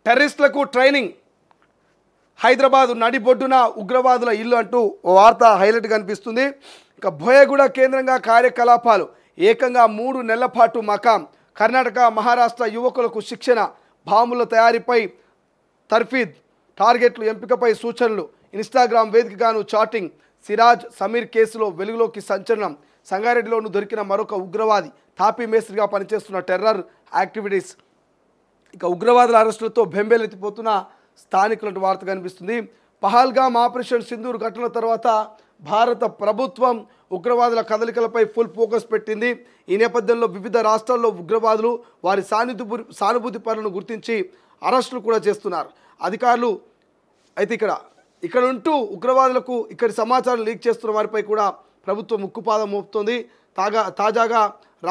టెర్రరిస్టులకు training, Hyderabad నడిబొడ్డున ఉగ్రవాదుల ఇల్లు అంటూ ఓ వార్త హైలైట్ కనిపిస్తుంది. ఇక బోయగూడ కేంద్రంగా కార్యకలాపాలు, ఏకంగా 3 నెలల పాటు మకాం, కర్ణాటక మహారాష్ట్ర యువకులకు శిక్షణ, బాంబుల తయారీపై తర్ఫీద్, టార్గెట్లు ఎంపికపై సూచనలు, ఇన్స్టాగ్రామ్ వేదికగాను చాటింగ్, సిరాజ్ సమీర్ కేసులో వెలుగులోకి సంచలనం, సంగారెడ్డిలోనూ దొరికిన మరొక ఉగ్రవాది, తాపీ మేస్త్రిగా పనిచేస్తున్న టెర్రర్ యాక్టివిటీస్. ఇక ఉగ్రవాదుల అరెస్టులతో బెంబేలెత్తిపోతున్న స్థానికుల వార్త కనిపిస్తుంది. పహల్గామ్ ఆపరేషన్ సింధూర్ ఘటన తర్వాత భారత ప్రభుత్వం ఉగ్రవాదుల కదలికలపై ఫుల్ ఫోకస్ పెట్టింది. ఈ నేపథ్యంలో వివిధ రాష్ట్రాల్లో ఉగ్రవాదులు వారి సానుభూతి పనులను గుర్తించి అరెస్టులు కూడా చేస్తున్నారు అధికారులు. అయితే ఇక్కడ ఉంటూ ఉగ్రవాదులకు ఇక్కడి సమాచారం లీక్ చేస్తున్న వారిపై కూడా ప్రభుత్వం ఉక్కుపాదం మోపుతోంది. తాజాగా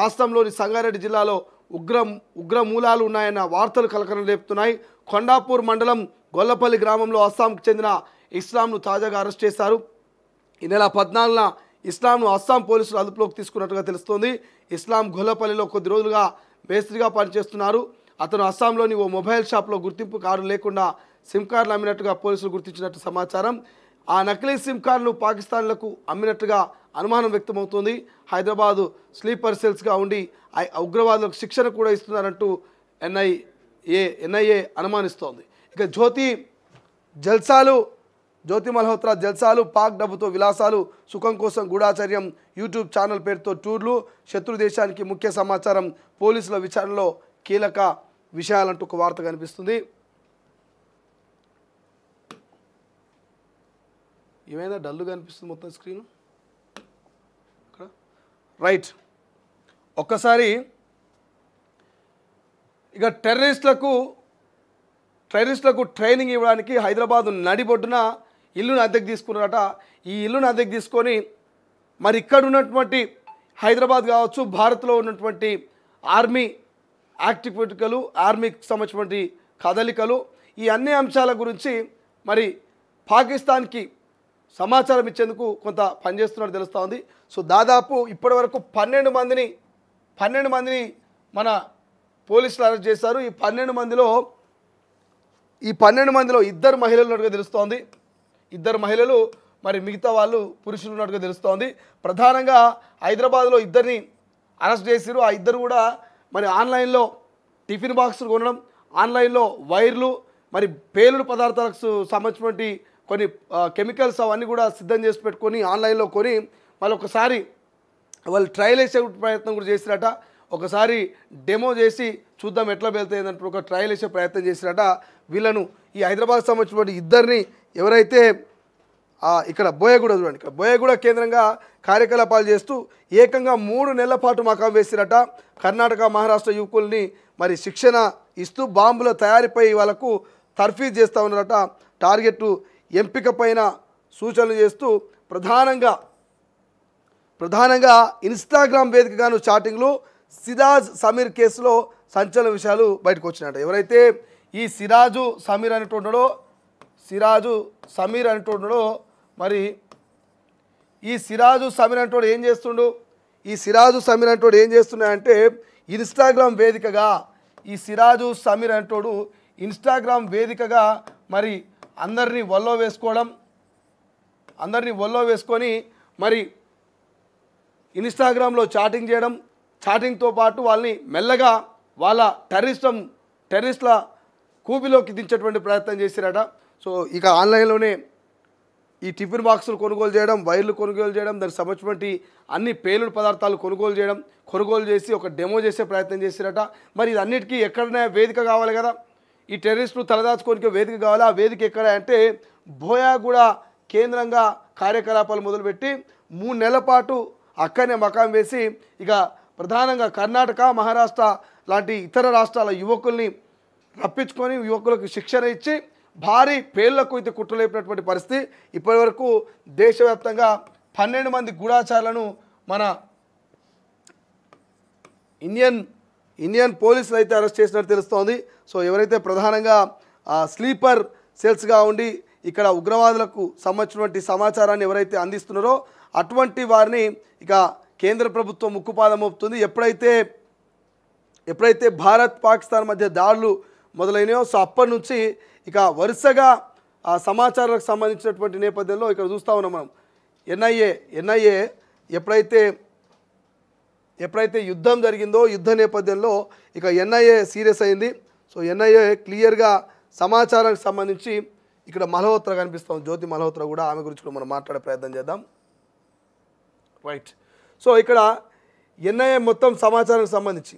రాష్ట్రంలోని సంగారెడ్డి జిల్లాలో ఉగ్ర మూలాలు ఉన్నాయన్న వార్తలు కలకలం రేపుతున్నాయి. కొండాపూర్ మండలం గొల్లపల్లి గ్రామంలో అస్సాంకు చెందిన ఇస్లాంను తాజాగా అరెస్ట్ చేశారు. ఈ నెల 14న ఇస్లాంను అస్సాం పోలీసులు అదుపులోకి తీసుకున్నట్టుగా తెలుస్తోంది. ఇస్లాం గొల్లపల్లిలో కొద్ది రోజులుగా మేస్త్రిగా పనిచేస్తున్నారు. అతను అస్సాంలోని ఓ మొబైల్ షాప్లో గుర్తింపు కార్డు లేకుండా సిమ్ కార్డులు అమ్మినట్టుగా పోలీసులు గుర్తించినట్టు సమాచారం. ఆ నకిలీ సిమ్ కార్డులు పాకిస్తాన్లకు అమ్మినట్టుగా అనుమానం వ్యక్తమవుతోంది. హైదరాబాదు స్లీపర్ సెల్స్గా ఉండి ఉగ్రవాదులకు శిక్షణ కూడా ఇస్తున్నారంటూ ఎన్ఐఏ అనుమానిస్తోంది. ఇక జ్యోతి మల్హోత్రా జల్సాలు, పాక్ డబ్బుతో విలాసాలు, సుఖం కోసం గూఢాచర్యం యూట్యూబ్ ఛానల్ పేరుతో టూర్లు, శత్రు దేశానికి ముఖ్య సమాచారం, పోలీసుల విచారణలో కీలక విషయాలంటూ ఒక వార్త కనిపిస్తుంది. ఏమైనా డల్లు కనిపిస్తుంది మొత్తం స్క్రీన్ రైట్. ఒక్కసారి ఇక టెర్రరిస్టులకు ట్రైనింగ్ ఇవ్వడానికి హైదరాబాద్ నడిబొడ్డున ఇల్లును అద్దెకు తీసుకున్నారట. ఈ ఇల్లును అద్దెకు తీసుకొని మరి ఇక్కడ ఉన్నటువంటి హైదరాబాద్ కావచ్చు, భారత్లో ఉన్నటువంటి ఆర్మీ యాక్టివిటీలు, ఆర్మీకి సంబంధించినటువంటి కదలికలు, ఈ అన్ని అంశాల గురించి మరి పాకిస్తాన్కి సమాచారం ఇచ్చేందుకు కొంత పనిచేస్తున్నట్టు తెలుస్తూ ఉంది. సో దాదాపు ఇప్పటి వరకు 12 మందిని మన పోలీసులు అరెస్ట్ చేశారు. ఈ 12 మందిలో 2 మహిళలు ఉన్నట్టుగా తెలుస్తోంది. 2 మహిళలు, మరి మిగతా వాళ్ళు పురుషులు ఉన్నట్టుగా తెలుస్తోంది. ప్రధానంగా హైదరాబాద్లో 2ని అరెస్ట్ చేశారు. ఆ 2 కూడా మరి ఆన్లైన్లో టిఫిన్ బాక్సులు కొనడం, ఆన్లైన్లో వైర్లు, మరి పేలుడు పదార్థాలకు సంబంధించినటువంటి కొన్ని కెమికల్స్ అవన్నీ కూడా సిద్ధం చేసి పెట్టుకొని ఆన్లైన్లో కొని మళ్ళీ ఒకసారి వాళ్ళు ట్రయల్ వేసే ప్రయత్నం కూడా చేసిరట. ఒకసారి డెమో చేసి చూద్దాం ఎట్లా వెళ్తాయిందంటూ ఒక ట్రయల్ వేసే ప్రయత్నం చేసిరట. వీళ్ళను ఈ హైదరాబాద్ సంబంధించినటువంటి 2ని ఎవరైతే ఇక్కడ బోయగూడ చూడండి, ఇక్కడ బోయగూడ కేంద్రంగా కార్యకలాపాలు చేస్తూ ఏకంగా 3 నెలల పాటు మకాం వేసిరట. కర్ణాటక మహారాష్ట్ర యువకుల్ని మరి శిక్షణ ఇస్తూ బాంబుల తయారీపై వాళ్ళకు తర్ఫీదు చేస్తూ ఉన్నారట. టార్గెట్ ఎంపిక పైన సూచనలు చేస్తూ ప్రధానంగా ఇన్స్టాగ్రామ్ వేదికగాను చాటింగ్లు, సిరాజ్ సమీర్ కేసులో సంచలన విషయాలు బయటకు వచ్చినట్టు. ఎవరైతే ఈ సిరాజు సమీర్ అనేటోడు మరి ఈ సిరాజు సమీర్ అనేటోడు ఏం చేస్తుండు? ఈ సిరాజు సమీర్ అనేటోడు ఏం చేస్తున్నాడంటే ఇన్స్టాగ్రామ్ వేదికగా ఈ సిరాజు సమీర్ అనేటోడు ఇన్స్టాగ్రామ్ వేదికగా మరి అందరినీ వల్లో వేసుకొని మరి ఇన్స్టాగ్రామ్లో చాటింగ్ చేయడం, చాటింగ్తో పాటు వాళ్ళని మెల్లగా వాళ్ళ టెర్రరిస్టుల కూబిలోకి దించేటువంటి ప్రయత్నం చేశారట. సో ఇక ఆన్లైన్లోనే ఈ టిఫిన్ బాక్సులు కొనుగోలు చేయడం, వైర్లు కొనుగోలు చేయడం, దానికి సంబంధించినటువంటి అన్ని పేలుడు పదార్థాలు కొనుగోలు చేసి ఒక డెమో చేసే ప్రయత్నం చేశారట. మరి ఇది అన్నిటికీ ఎక్కడనే వేదిక కావాలి కదా, ఈ టెర్రరిస్టులు తలదాచుకోనికి వేదిక కావాలి. ఆ వేదిక ఎక్కడ అంటే బోయగూడ కేంద్రంగా కార్యకలాపాలు మొదలుపెట్టి 3 నెలల పాటు అక్కడనే మకాం వేసి ఇక ప్రధానంగా కర్ణాటక, మహారాష్ట్ర లాంటి ఇతర రాష్ట్రాల యువకుల్ని రప్పించుకొని యువకులకు శిక్షణ ఇచ్చి భారీ పేర్లకు అయితే కుట్రలేపినటువంటి పరిస్థితి. ఇప్పటివరకు దేశవ్యాప్తంగా 12 మంది గూఢాచారులను మన ఇండియన్ పోలీసులు అయితే అరెస్ట్ చేసినట్టు తెలుస్తోంది. సో ఎవరైతే ప్రధానంగా స్లీపర్ సెల్స్గా ఉండి ఇక్కడ ఉగ్రవాదులకు సంబంధించినటువంటి సమాచారాన్ని ఎవరైతే అందిస్తున్నారో అటువంటి వారిని ఇక కేంద్ర ప్రభుత్వం ముక్కుపాదం మోపుతుంది. ఎప్పుడైతే భారత్ పాకిస్తాన్ మధ్య దాడులు మొదలైనయో. సో అప్పటి నుంచి ఇక వరుసగా ఆ సమాచారాలకు సంబంధించినటువంటి నేపథ్యంలో ఇక్కడ చూస్తూ ఉన్నాం మనం. ఎన్ఐఏ ఎప్పుడైతే యుద్ధం జరిగిందో యుద్ధ నేపథ్యంలో ఇక ఎన్ఐఏ సీరియస్ అయింది. సో ఎన్ఐఏ క్లియర్గా సమాచారానికి సంబంధించి ఇక్కడ మల్హోత్రా కనిపిస్తాం, జ్యోతి మల్హోత్రా కూడా, ఆమె గురించి కూడా మనం మాట్లాడే ప్రయత్నం చేద్దాం. రైట్. సో ఇక్కడ ఎన్ఐఏ మొత్తం సమాచారానికి సంబంధించి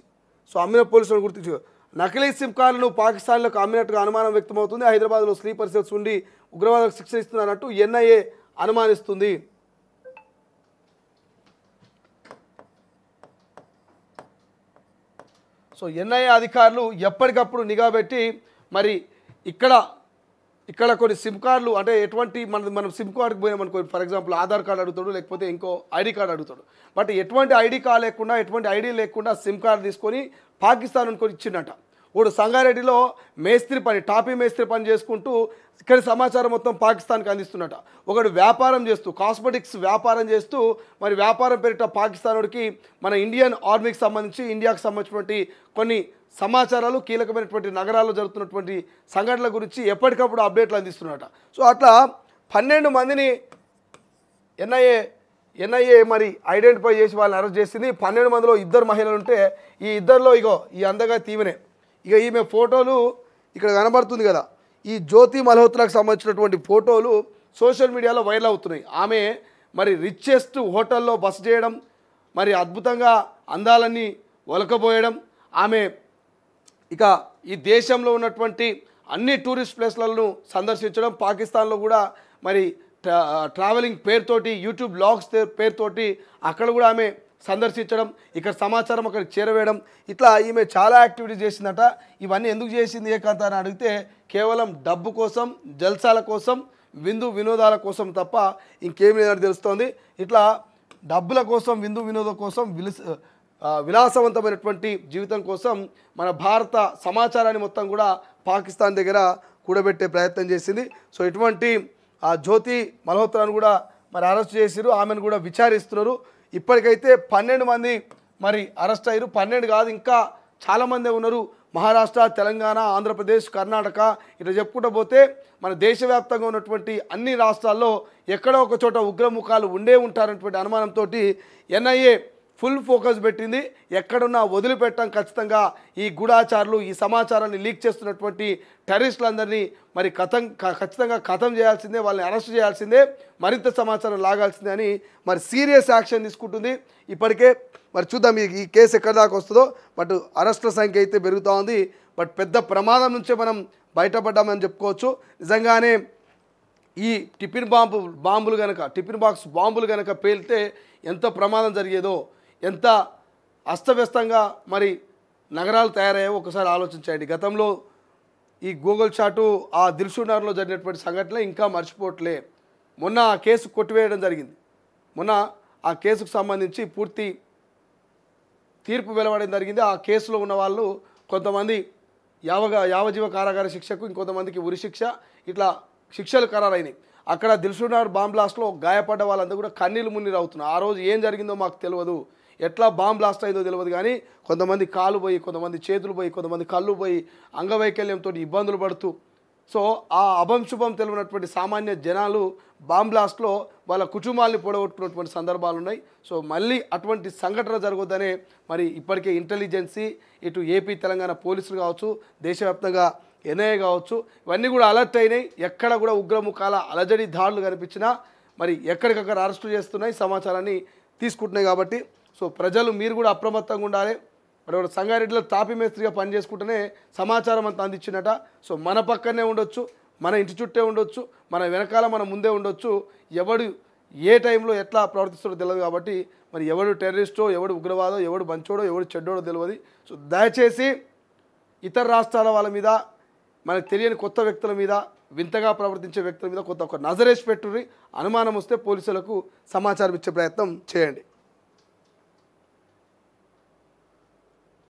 సో అమ్మిన పోలీసులను గుర్తించు. నకిలీ సిమ్ కార్డును పాకిస్తాన్లకు అమ్మినట్టుగా అనుమానం వ్యక్తమవుతుంది. హైదరాబాద్లో స్లీపర్ సెల్స్ ఉండి ఉగ్రవాదులకు శిక్షణ ఇస్తున్నట్టు ఎన్ఐఏ అనుమానిస్తుంది. సో ఎన్ఐఏ అధికారులు ఎప్పటికప్పుడు నిఘా పెట్టి మరి ఇక్కడ కొన్ని సిమ్ కార్డులు అంటే ఎటువంటి మనం సిమ్ కార్డుకి పోయినామనుకో, ఫర్ ఎగ్జాంపుల్ ఆధార్ కార్డు అడుగుతాడు, లేకపోతే ఇంకో ఐడి కార్డు అడుగుతాడు. బట్ ఎటువంటి ఐడి కార్డు లేకుండా, ఎటువంటి ఐడి లేకుండా సిమ్ కార్డు తీసుకొని పాకిస్తాన్ అనుకొని ఇచ్చిండట. వాడు సంగారెడ్డిలో మేస్త్రి పని, టాపీ మేస్త్రి పని చేసుకుంటూ ఇక్కడ సమాచారం మొత్తం పాకిస్తాన్కి అందిస్తున్నట. ఒకడు వ్యాపారం చేస్తూ, కాస్మెటిక్స్ వ్యాపారం చేస్తూ మరి వ్యాపారం పేరిట పాకిస్తానుడికి మన ఇండియన్ ఆర్మీకి సంబంధించి, ఇండియాకి సంబంధించినటువంటి కొన్ని సమాచారాలు, కీలకమైనటువంటి నగరాల్లో జరుగుతున్నటువంటి సంఘటనల గురించి ఎప్పటికప్పుడు అప్డేట్లు అందిస్తున్నట. సో అట్లా 12 మందిని ఎన్ఐఏ మరి ఐడెంటిఫై చేసి వాళ్ళని అరెస్ట్ చేసింది. 12 మందిలో 2 మహిళలు ఉంటే ఈ ఇద్దరిలో ఈ అందగా తీవనే. ఈమె ఫోటోలు ఇక్కడ కనబడుతుంది కదా, ఈ జ్యోతి మల్హోత్రాకు సంబంధించినటువంటి ఫోటోలు సోషల్ మీడియాలో వైరల్ అవుతున్నాయి. ఆమె మరి రిచెస్ట్ హోటల్లో బస చేయడం, మరి అద్భుతంగా అందాలన్నీ ఒలకబోయడం, ఆమె ఇక ఈ దేశంలో ఉన్నటువంటి అన్ని టూరిస్ట్ ప్లేస్లను సందర్శించడం, పాకిస్తాన్లో కూడా మరి ట్రావెలింగ్ పేరుతోటి, యూట్యూబ్ బ్లాగ్స్ పేరుతోటి అక్కడ కూడా ఆమె సందర్శించడం, ఇక్కడ సమాచారం అక్కడికి చేరవేయడం, ఇట్లా ఈమె చాలా యాక్టివిటీస్ చేసిందట. ఇవన్నీ ఎందుకు చేసింది ఏకాంత అని అడిగితే కేవలం డబ్బు కోసం, జల్సాల కోసం, వినోదాల కోసం తప్ప ఇంకేం లేదని తెలుస్తోంది. ఇట్లా డబ్బుల కోసం, వినోదం కోసం, విలాసవంతమైనటువంటి జీవితం కోసం మన భారత సమాచారాన్ని మొత్తం కూడా పాకిస్తాన్ దగ్గర కూడబెట్టే ప్రయత్నం చేసింది. సో ఇటువంటి ఆ జ్యోతి మల్హోత్రాను కూడా మరి అరెస్ట్ చేసిరు, ఆమెను కూడా విచారిస్తున్నారు. ఇప్పటికైతే 12 మంది మరి అరెస్ట్ అయ్యారు. 12 కాదు, ఇంకా చాలామంది ఉన్నారు. మహారాష్ట్ర, తెలంగాణ, ఆంధ్రప్రదేశ్, కర్ణాటక ఇట్లా చెప్పుకుంటూ పోతే మన దేశవ్యాప్తంగా ఉన్నటువంటి అన్ని రాష్ట్రాల్లో ఎక్కడో ఒక చోట ఉగ్రముఖాలు ఉంటారనేటువంటి అనుమానంతో ఎన్ఐఏ ఫుల్ ఫోకస్ పెట్టింది. ఎక్కడున్నా వదిలిపెట్టడం ఖచ్చితంగా ఈ గూఢాచారులు, ఈ సమాచారాన్ని లీక్ చేస్తున్నటువంటి టెర్రరిస్టులందరినీ మరి ఖచ్చితంగా ఖతం చేయాల్సిందే, వాళ్ళని అరెస్ట్ చేయాల్సిందే, మరింత సమాచారం లాగాల్సిందే అని మరి సీరియస్ యాక్షన్ తీసుకుంటుంది. ఇప్పటికే మరి చూద్దాం ఈ కేసు ఎక్కడి దాకా వస్తుందో. బట్ అరెస్టుల సంఖ్య అయితే పెరుగుతూ ఉంది. బట్ పెద్ద ప్రమాదం నుంచే మనం బయటపడ్డామని చెప్పుకోవచ్చు. నిజంగానే ఈ టిఫిన్ బాక్స్ బాంబులు కనుక పేలితే ఎంత ప్రమాదం జరిగేదో, ఎంత అస్తవ్యస్తంగా మరి నగరాలు తయారయ్యాయో ఒకసారి ఆలోచించండి. గతంలో ఈ గూగుల్ చాటు ఆ దిల్సుఖ్నగర్లో జరిగినటువంటి సంఘటన ఇంకా మర్చిపోవట్లే. మొన్న ఆ కేసు కొట్టివేయడం జరిగింది. మొన్న ఆ కేసుకు సంబంధించి పూర్తి తీర్పు వెలువడడం జరిగింది. ఆ కేసులో ఉన్న వాళ్ళు కొంతమంది యావజీవ కారాగార శిక్షకు, ఇంకొంతమందికి ఉరి శిక్ష, ఇట్లా శిక్షలు ఖరారైనాయి. అక్కడ దిల్సుఖ్నగర్ బాంబ్ బ్లాస్ట్లో గాయపడ్డ వాళ్ళందరూ కూడా కన్నీళ్ళు మున్నీరు అవుతున్నారు. ఆ రోజు ఏం జరిగిందో మాకు తెలియదు, ఎట్లా బాంబ్ బ్లాస్ట్ అయిందో తెలియదు, కానీ కొంతమంది కాలు పోయి, కొంతమంది చేతులు పోయి, కొంతమంది కళ్ళు పోయి అంగవైకల్యంతో ఇబ్బందులు పడుతూ, సో ఆ అభంశుభం తెలియనటువంటి సామాన్య జనాలు బాంబ్ బ్లాస్ట్లో వాళ్ళ కుటుంబాలని పొడగొట్టుకున్నటువంటి సందర్భాలు ఉన్నాయి. సో మళ్ళీ అటువంటి సంఘటన జరగొద్దనే మరి ఇప్పటికే ఇంటెలిజెన్సీ, ఇటు ఏపీ తెలంగాణ పోలీసులు కావచ్చు, దేశవ్యాప్తంగా ఎన్ఐఏ కావచ్చు, ఇవన్నీ కూడా అలర్ట్ అయినాయి. ఎక్కడ కూడా ఉగ్రముఖాల అలజడి దాడులు కనిపించినా మరి ఎక్కడికక్కడ అరెస్టు చేస్తున్నాయి, సమాచారాన్ని తీసుకుంటున్నాయి. కాబట్టి సో ప్రజలు మీరు కూడా అప్రమత్తంగా ఉండాలి. మరి సంగారెడ్డిలో తాపీ మేస్త్రిగా పనిచేసుకుంటూనే సమాచారం అంతా అందించినట. సో మన పక్కనే ఉండొచ్చు, మన ఇంటి చుట్టే ఉండొచ్చు, మన వెనకాల మన ముందే ఉండొచ్చు. ఎవడు ఏ టైంలో ఎట్లా ప్రవర్తిస్తాడో తెలియదు. కాబట్టి మరి ఎవడు టెర్రరిస్టో, ఎవడు ఉగ్రవాదో, ఎవడు మంచోడో, ఎవడు చెడ్డోడో తెలియదు. సో దయచేసి ఇతర రాష్ట్రాల వాళ్ళ మీద, మనకు తెలియని కొత్త వ్యక్తుల మీద, వింతగా ప్రవర్తించే వ్యక్తుల మీద ఒక నజరేసి పెట్టుర్రి. అనుమానం వస్తే పోలీసులకు సమాచారం ఇచ్చే ప్రయత్నం చేయండి.